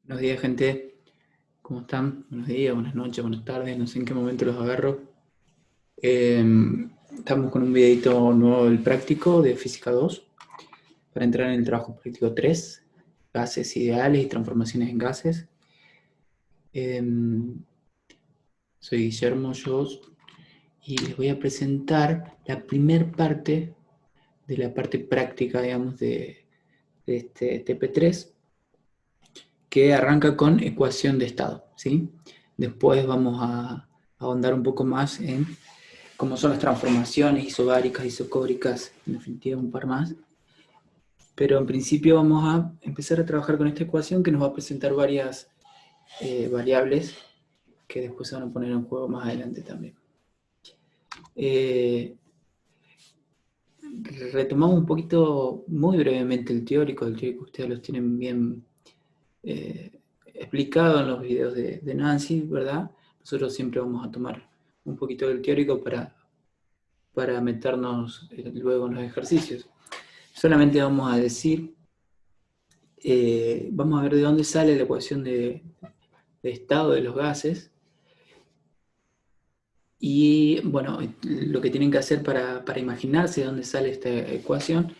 Buenos días, gente. ¿Cómo están? Buenos días, buenas noches, buenas tardes. No sé en qué momento los agarro. Eh, Estamos con un videito nuevo del práctico de Física 2 para entrar en el trabajo práctico 3, gases ideales y transformaciones en gases. Eh, Soy Guillermo Yos y les voy a presentar la primer parte de la parte práctica, digamos, de este TP3, que arranca con ecuación de estado, ¿sí? Después vamos a ahondar un poco más en cómo son las transformaciones isobáricas, isocóricas, en definitiva un par más. Pero en principio vamos a empezar a trabajar con esta ecuación que nos va a presentar varias variables que después se van a poner en juego más adelante también. Retomamos un poquito, muy brevemente, el teórico ustedes los tienen bien explicado en los videos de Nancy, ¿verdad? Nosotros siempre vamos a tomar un poquito del teórico para meternos luego en los ejercicios. Solamente vamos a decir, vamos a ver de dónde sale la ecuación de estado de los gases. Y bueno, lo que tienen que hacer para imaginarse de dónde sale esta ecuación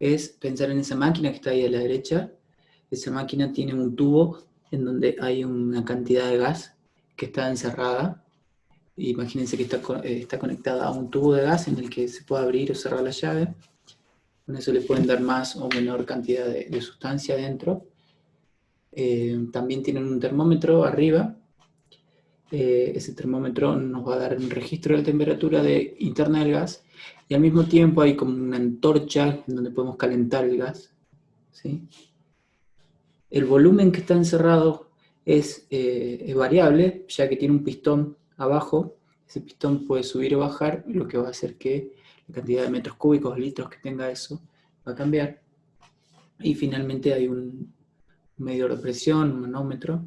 es pensar en esa máquina que está ahí a la derecha. Esa máquina tiene un tubo en donde hay una cantidad de gas que está encerrada. Imagínense que está conectada a un tubo de gas en el que se puede abrir o cerrar la llave. Con eso le pueden dar más o menor cantidad de sustancia dentro. También tienen un termómetro arriba. Ese termómetro nos va a dar un registro de la temperatura interna del gas, y al mismo tiempo hay como una antorcha en donde podemos calentar el gas, ¿sí? El volumen que está encerrado es variable, ya que tiene un pistón abajo. Ese pistón puede subir o bajar, lo que va a hacer que la cantidad de metros cúbicos, litros que tenga eso, va a cambiar. Y finalmente hay un medidor de presión, un manómetro,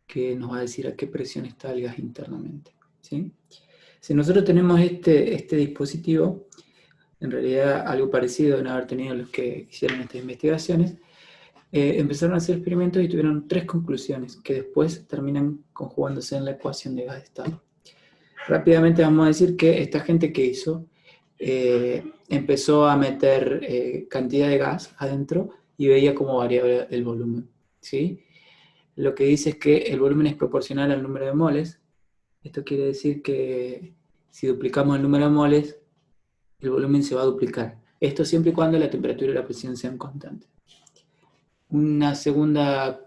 que nos va a decir a qué presión está el gas internamente, ¿sí? Si nosotros tenemos este dispositivo, en realidad algo parecido deben haber tenido los que hicieron estas investigaciones, empezaron a hacer experimentos y tuvieron 3 conclusiones que después terminan conjugándose en la ecuación de gas de estado. Rápidamente vamos a decir que esta gente que hizo empezó a meter cantidad de gas adentro y veía cómo variaba el volumen, ¿sí? Lo que dice es que el volumen es proporcional al número de moles. Esto quiere decir que si duplicamos el número de moles, el volumen se va a duplicar. Esto siempre y cuando la temperatura y la presión sean constantes. Una segunda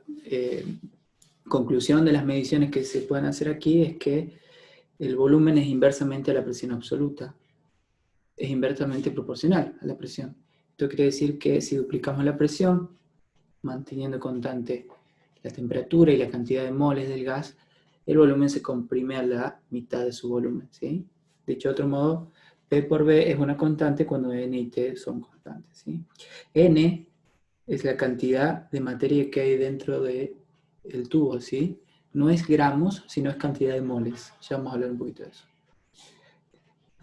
conclusión de las mediciones que se pueden hacer aquí es que el volumen es inversamente a la presión absoluta. Es inversamente proporcional a la presión. Esto quiere decir que si duplicamos la presión, manteniendo constante la temperatura y la cantidad de moles del gas, el volumen se comprime a la mitad de su volumen, ¿sí? Dicho de otro modo, P por B es una constante cuando N y T son constantes, ¿sí? N es la cantidad de materia que hay dentro del tubo, ¿sí? No es gramos, sino es cantidad de moles. Ya vamos a hablar un poquito de eso.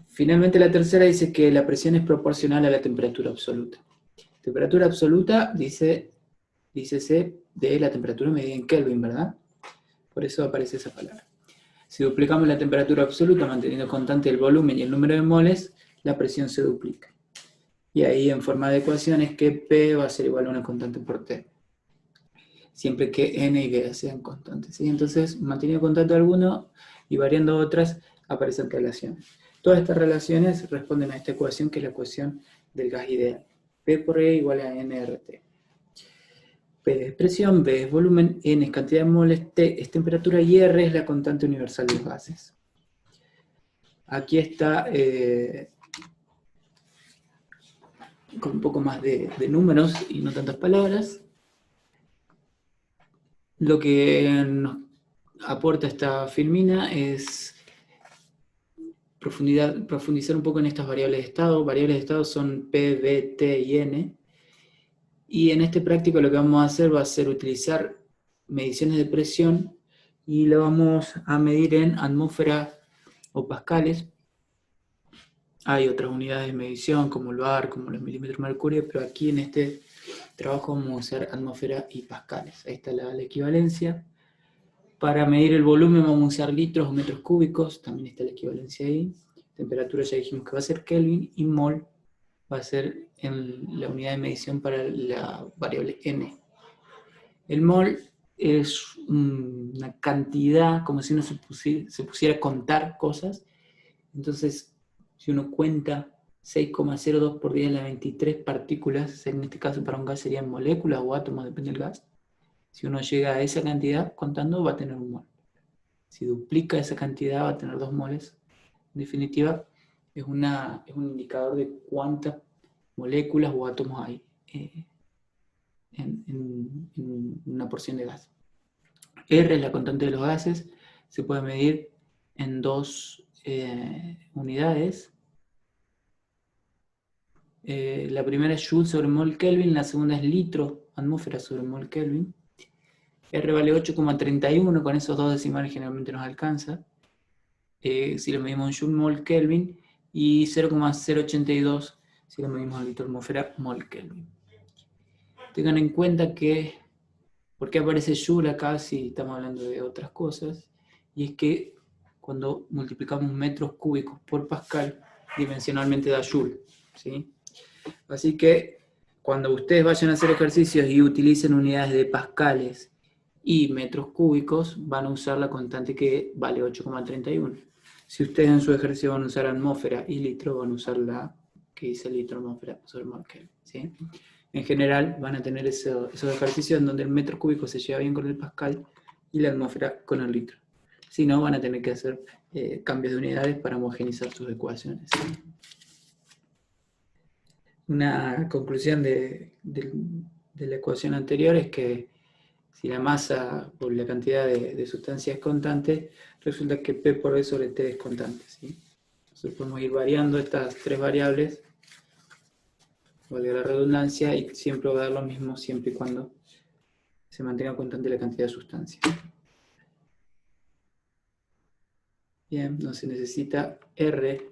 Finalmente, la tercera dice que la presión es proporcional a la temperatura absoluta. Temperatura absoluta, dícese de la temperatura medida en Kelvin, ¿verdad? Por eso aparece esa palabra. Si duplicamos la temperatura absoluta manteniendo constante el volumen y el número de moles, la presión se duplica. Y ahí en forma de ecuación es que P va a ser igual a una constante por T, siempre que N y B sean constantes, ¿sí? Entonces, manteniendo constante alguno y variando otras, aparecen relaciones. Todas estas relaciones responden a esta ecuación, que es la ecuación del gas ideal. P por E igual a nRT. P es presión, B es volumen, N es cantidad de moles, T es temperatura y R es la constante universal de los gases. Aquí está con un poco más de números y no tantas palabras. Lo que nos aporta esta filmina es profundizar un poco en estas variables de estado. Variables de estado son P, B, T y N. Y en este práctico lo que vamos a hacer va a ser utilizar mediciones de presión y lo vamos a medir en atmósfera o pascales. Hay otras unidades de medición como el bar, como los milímetros de mercurio, pero aquí en este trabajo vamos a usar atmósfera y pascales. Ahí está la equivalencia. Para medir el volumen vamos a usar litros o metros cúbicos, también está la equivalencia ahí. Temperatura ya dijimos que va a ser Kelvin, y mol va a ser en la unidad de medición para la variable n. El mol es una cantidad, como si uno se pusiera a contar cosas. Entonces, si uno cuenta 6,02 por 10 a la 23 partículas, en este caso para un gas serían moléculas o átomos, depende del gas. Si uno llega a esa cantidad contando, va a tener un mol. Si duplica esa cantidad, va a tener 2 moles. En definitiva, es un indicador de cuántas moléculas o átomos hay en una porción de gas. R es la constante de los gases, se puede medir en 2 unidades. La primera es Joule sobre mol Kelvin, la segunda es litro atmósfera sobre mol Kelvin. R vale 8,31, con esos dos decimales generalmente nos alcanza. Si lo medimos en Joule mol Kelvin, y 0,082 si lo medimos en litro atmósfera mol Kelvin. Tengan en cuenta que, ¿por qué aparece Joule acá si estamos hablando de otras cosas? Y es que cuando multiplicamos metros cúbicos por pascal, dimensionalmente da Joule, ¿sí? Así que cuando ustedes vayan a hacer ejercicios y utilicen unidades de pascales y metros cúbicos, van a usar la constante que vale 8,31. Si ustedes en su ejercicio van a usar atmósfera y litro, van a usar la que dice litro atmósfera sobre mol Kelvin, ¿sí? En general van a tener esos ejercicios en donde el metro cúbico se lleva bien con el pascal y la atmósfera con el litro. Si no, van a tener que hacer cambios de unidades para homogeneizar sus ecuaciones. Una conclusión de la ecuación anterior es que si la masa por la cantidad de sustancia es constante, resulta que P por V sobre T es constante, ¿sí? Entonces podemos ir variando estas tres variables, valga la redundancia, y siempre va a dar lo mismo siempre y cuando se mantenga constante la cantidad de sustancia. Bien, no se necesita R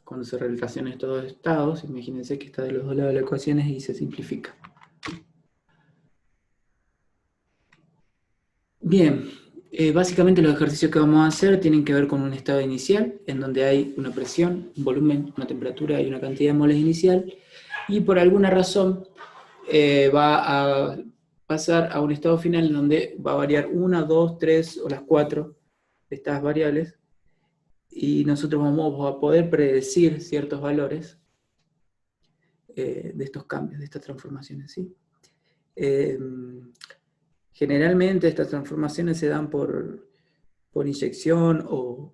cuando se relacionan estos dos estados. Imagínense que está de los dos lados de la ecuación y se simplifica. Bien, básicamente los ejercicios que vamos a hacer tienen que ver con un estado inicial, en donde hay una presión, un volumen, una temperatura y una cantidad de moles inicial, y por alguna razón va a pasar a un estado final en donde va a variar 1, 2, 3 o las 4 de estas variables, y nosotros vamos a poder predecir ciertos valores de estos cambios, de estas transformaciones, ¿sí? Generalmente estas transformaciones se dan por inyección o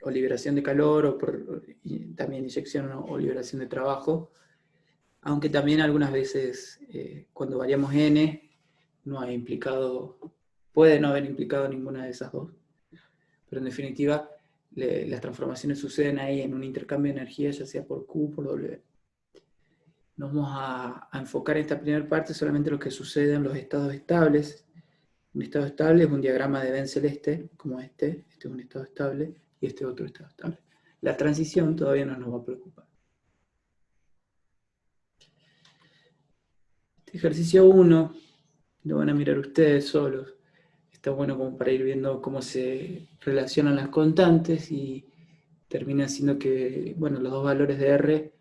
liberación de calor, o también inyección o liberación de trabajo, aunque también algunas veces cuando variamos n puede no haber implicado ninguna de esas dos, pero en definitiva las transformaciones suceden ahí en un intercambio de energía, ya sea por Q o por W. Nos vamos a enfocar en esta primera parte solamente lo que sucede en los estados estables. Un estado estable es un diagrama de Venn celeste, como este es un estado estable, y este otro estado estable. La transición todavía no nos va a preocupar. Este ejercicio 1 lo van a mirar ustedes solos. Está bueno como para ir viendo cómo se relacionan las constantes, y termina siendo que, bueno, los dos valores de R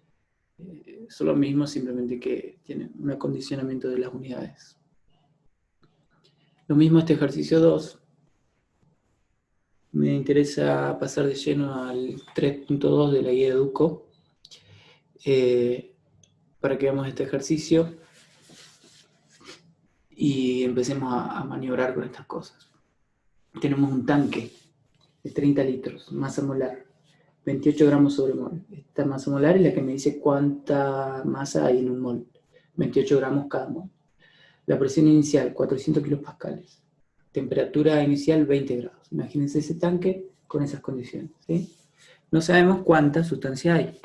son los mismos, simplemente que tienen un acondicionamiento de las unidades. Lo mismo este ejercicio 2. Me interesa pasar de lleno al 3.2 de la guía de Educo para que veamos este ejercicio y empecemos a maniobrar con estas cosas. Tenemos un tanque de 30 litros, masa molar, 28 gramos sobre mol. Esta masa molar es la que me dice cuánta masa hay en un mol, 28 gramos cada mol. La presión inicial, 400 kilopascales. Temperatura inicial, 20 grados. Imagínense ese tanque con esas condiciones, ¿sí? No sabemos cuánta sustancia hay.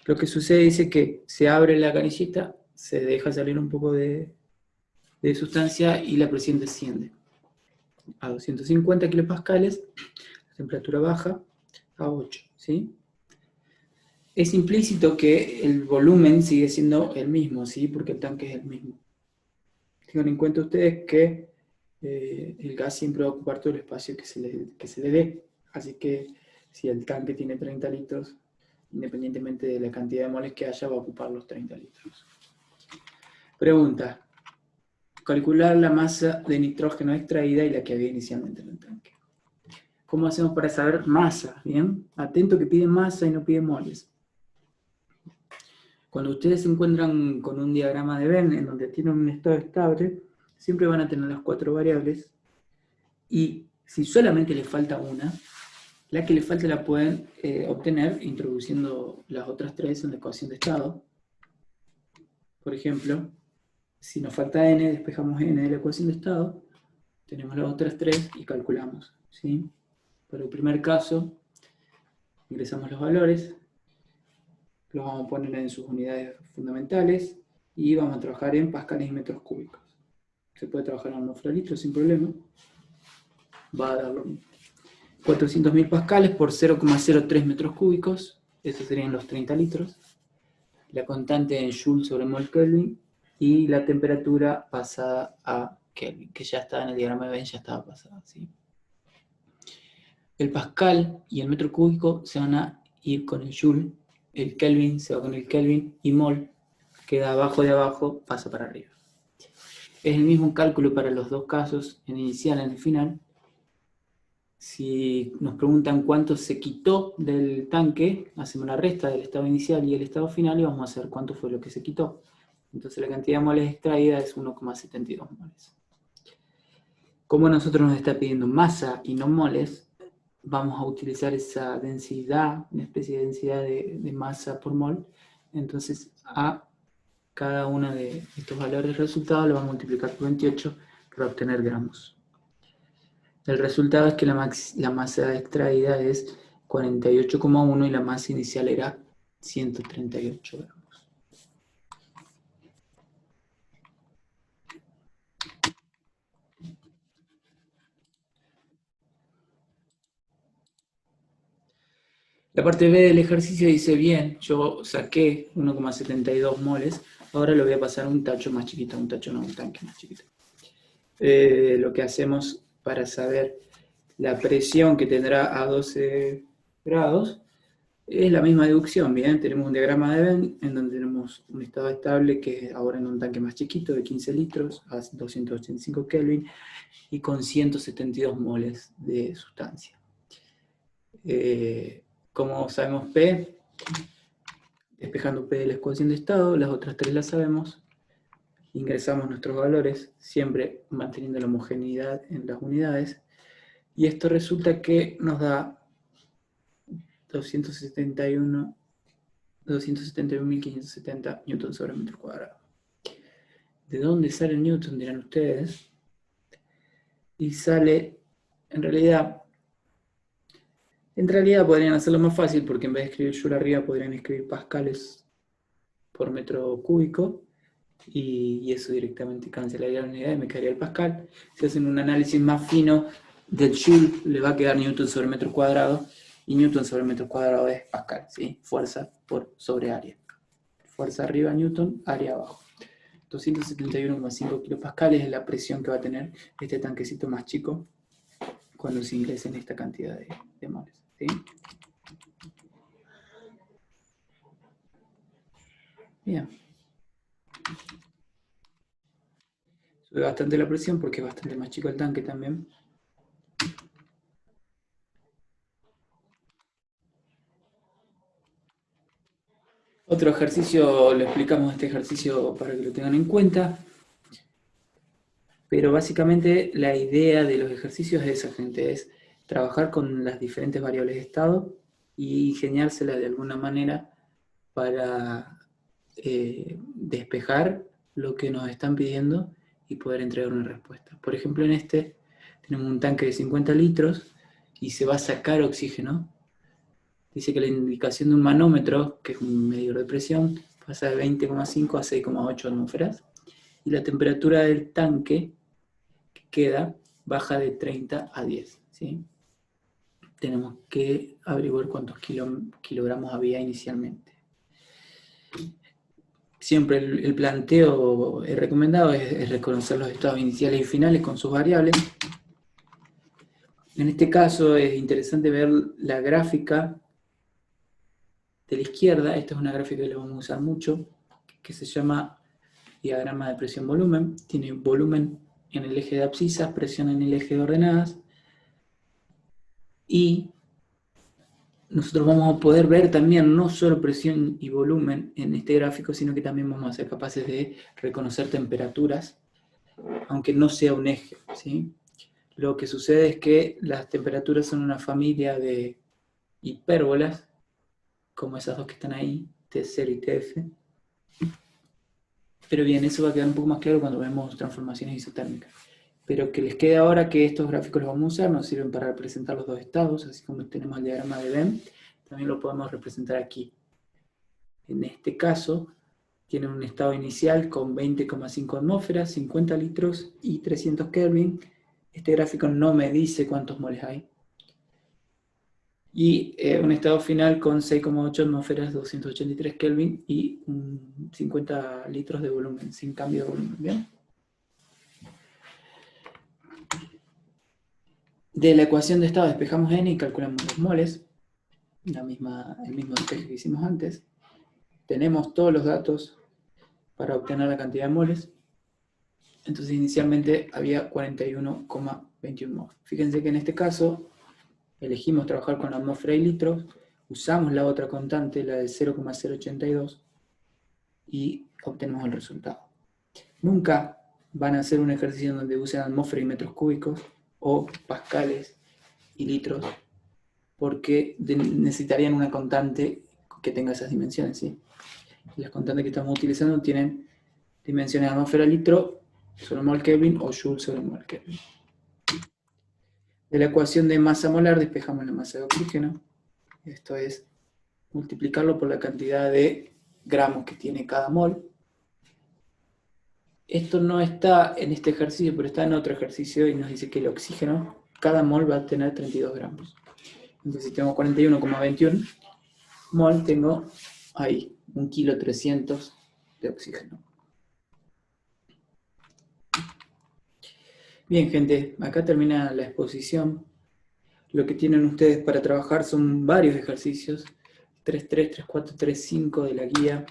Lo que sucede dice que se abre la canillita, se deja salir un poco de sustancia y la presión desciende a 250 kilopascales, la temperatura baja a 8, ¿sí? es implícito que el volumen sigue siendo el mismo, ¿sí? Porque el tanque es el mismo. Tengan en cuenta ustedes que el gas siempre va a ocupar todo el espacio que se le dé. Así que si el tanque tiene 30 litros, independientemente de la cantidad de moles que haya, va a ocupar los 30 litros. Pregunta. Calcular la masa de nitrógeno extraída y la que había inicialmente en el tanque. ¿Cómo hacemos para saber masa? Bien, atento que pide masa y no pide moles. Cuando ustedes se encuentran con un diagrama de Venn en donde tienen un estado estable, siempre van a tener las 4 variables y si solamente les falta una, la que les falta la pueden obtener introduciendo las otras 3 en la ecuación de estado. Por ejemplo, si nos falta n, despejamos n de la ecuación de estado, tenemos las otras 3 y calculamos, ¿sí? Para el primer caso, ingresamos los valores, los vamos a poner en sus unidades fundamentales y vamos a trabajar en pascales y metros cúbicos. Se puede trabajar en atmósfera-litros sin problema. Va a dar 400.000 pascales por 0,03 metros cúbicos, esos serían los 30 litros. La constante en Joule sobre mol Kelvin y la temperatura pasada a Kelvin, que ya estaba en el diagrama de Venn, ya estaba pasada, ¿sí? El pascal y el metro cúbico se van a ir con el Joule, el Kelvin se va con el Kelvin y mol queda abajo de abajo, pasa para arriba. Es el mismo cálculo para los dos casos, en el inicial y en el final. Si nos preguntan cuánto se quitó del tanque, hacemos la resta del estado inicial y el estado final y vamos a hacer cuánto fue lo que se quitó. Entonces la cantidad de moles extraída es 1,72 moles. Como nosotros nos está pidiendo masa y no moles, vamos a utilizar esa densidad, una especie de densidad de masa por mol. Entonces a cada uno de estos valores resultados lo vamos a multiplicar por 28 para obtener gramos. El resultado es que la masa extraída es 48,1 y la masa inicial era 138 gramos. La parte B del ejercicio dice, bien, yo saqué 1,72 moles, ahora lo voy a pasar a un tacho más chiquito, un tanque más chiquito. Lo que hacemos para saber la presión que tendrá a 12 grados es la misma deducción, bien, tenemos un diagrama de Venn en donde tenemos un estado estable que es ahora en un tanque más chiquito de 15 litros a 285 Kelvin y con 172 moles de sustancia. Como sabemos P, despejando P de la ecuación de estado, las otras 3 las sabemos, ingresamos nuestros valores, siempre manteniendo la homogeneidad en las unidades, y esto resulta que nos da 271.570 newtons sobre metro cuadrado. ¿De dónde sale el newton? Dirán ustedes. Y sale, en realidad podrían hacerlo más fácil porque en vez de escribir joule arriba podrían escribir pascales por metro cúbico y eso directamente cancelaría la unidad y me quedaría el pascal. Si hacen un análisis más fino del joule, le va a quedar newton sobre metro cuadrado y newton sobre metro cuadrado es pascal, ¿sí? Fuerza por sobre área. Fuerza arriba newton, área abajo. 271,5 kilopascales es la presión que va a tener este tanquecito más chico cuando se ingresen esta cantidad de moles, ¿sí? Bien. Sube bastante la presión porque es bastante más chico el tanque también. Otro ejercicio, lo explicamos este ejercicio para que lo tengan en cuenta, pero básicamente la idea de los ejercicios es esa, gente, es trabajar con las diferentes variables de estado y ingeniárselas de alguna manera para despejar lo que nos están pidiendo y poder entregar una respuesta. Por ejemplo, en este tenemos un tanque de 50 litros y se va a sacar oxígeno. Dice que la indicación de un manómetro, que es un medidor de presión, pasa de 20,5 a 6,8 atmósferas y la temperatura del tanque que queda baja de 30 a 10, ¿sí? tenemos que averiguar cuántos kilogramos había inicialmente. Siempre el planteo recomendado es reconocer los estados iniciales y finales con sus variables. En este caso es interesante ver la gráfica de la izquierda. Esta es una gráfica que le vamos a usar mucho, que se llama diagrama de presión-volumen. Tiene volumen en el eje de abscisas, presión en el eje de ordenadas, y nosotros vamos a poder ver también no solo presión y volumen en este gráfico, sino que también vamos a ser capaces de reconocer temperaturas, aunque no sea un eje, ¿sí? Lo que sucede es que las temperaturas son una familia de hipérbolas, como esas dos que están ahí, T0 y TF. Pero bien, eso va a quedar un poco más claro cuando vemos transformaciones isotérmicas. Pero que les quede ahora que estos gráficos los vamos a usar, nos sirven para representar los dos estados, así como tenemos el diagrama de Venn, también lo podemos representar aquí. En este caso, tienen un estado inicial con 20,5 atmósferas, 50 litros y 300 Kelvin. Este gráfico no me dice cuántos moles hay. Y un estado final con 6,8 atmósferas, 283 Kelvin y 50 litros de volumen, sin cambio de volumen. ¿Bien? De la ecuación de estado despejamos n y calculamos los moles, el mismo despeje que hicimos antes. Tenemos todos los datos para obtener la cantidad de moles. Entonces inicialmente había 41,21 moles. Fíjense que en este caso elegimos trabajar con la atmósfera y litros, usamos la otra constante, la de 0,082, y obtenemos el resultado. Nunca van a hacer un ejercicio donde usen atmósfera y metros cúbicos, o pascales y litros, porque necesitarían una constante que tenga esas dimensiones, ¿sí? Las constantes que estamos utilizando tienen dimensiones de atmósfera litro sobre mol Kelvin o joule sobre mol Kelvin. De la ecuación de masa molar despejamos la masa de oxígeno. Esto es multiplicarlo por la cantidad de gramos que tiene cada mol. Esto no está en este ejercicio, pero está en otro ejercicio y nos dice que el oxígeno, cada mol va a tener 32 gramos. Entonces si tengo 41,21 mol, tengo ahí 1,300 kg de oxígeno. Bien, gente, acá termina la exposición. Lo que tienen ustedes para trabajar son varios ejercicios. 3.3, 3.4, 3.5 de la guía.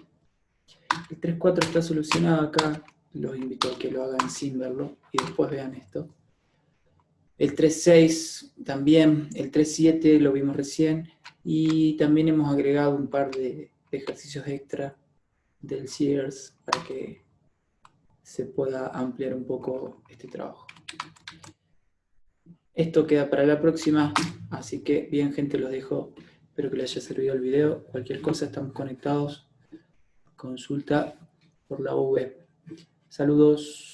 El 3.4 está solucionado acá. Los invito a que lo hagan sin verlo y después vean esto. El 3.6 también. El 3.7 lo vimos recién. Y también hemos agregado un par de ejercicios extra del Sears para que se pueda ampliar un poco este trabajo. Esto queda para la próxima, así que bien, gente, los dejo. Espero que les haya servido el video. Cualquier cosa, estamos conectados. Consulta por la web. Saludos.